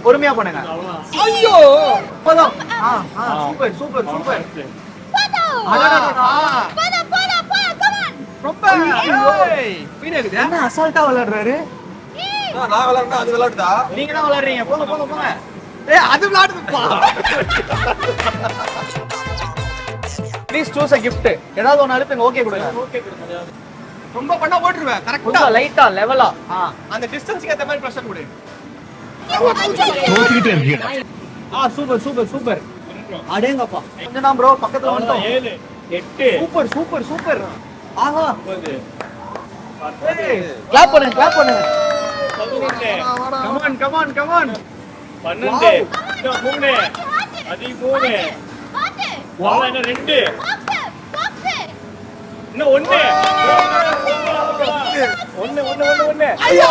பொறுமையா பண்ணுங்க ஐயோ போதும் சூப்பர் சூப்பர் சூப்பர் ரொம்ப என்ன அசால்ட்டா விளையாடுறாரு நான் விளையாடுனா அது விளையாடுதா நீங்க தான் விளையாடுறீங்க போங்க போங்க போங்க அது விளையாடுதுப்பா ப்ளீஸ் சூஸ் a gift ஏதாவது ஒன்னு அழுத்துங்க ஓகே கொடுங்க ரொம்ப பண்ணா போட்டுருவேன் கரெக்ட்டா கொஞ்சம் லைட்டா லெவலா அந்த டிஸ்டன்ஸ்க்கு ஏத்த மாதிரி பிரஷர் கொடு தோத்துக்கிட்டே இருக்கீங்க சூப்பர் சூப்பர் சூப்பர் அடேங்கப்பா கொஞ்சம் தான் ப்ரோ பக்கத்துல வந்துட்டோம் 7 8 சூப்பர் சூப்பர் சூப்பர் ஆஹா கிளாப் பண்ணுங்க கம் ஆன் 12 இன்னும் 3 அதி 3 வாங்க இன்னும் 2 இன்னும் 1 1 ஐயோ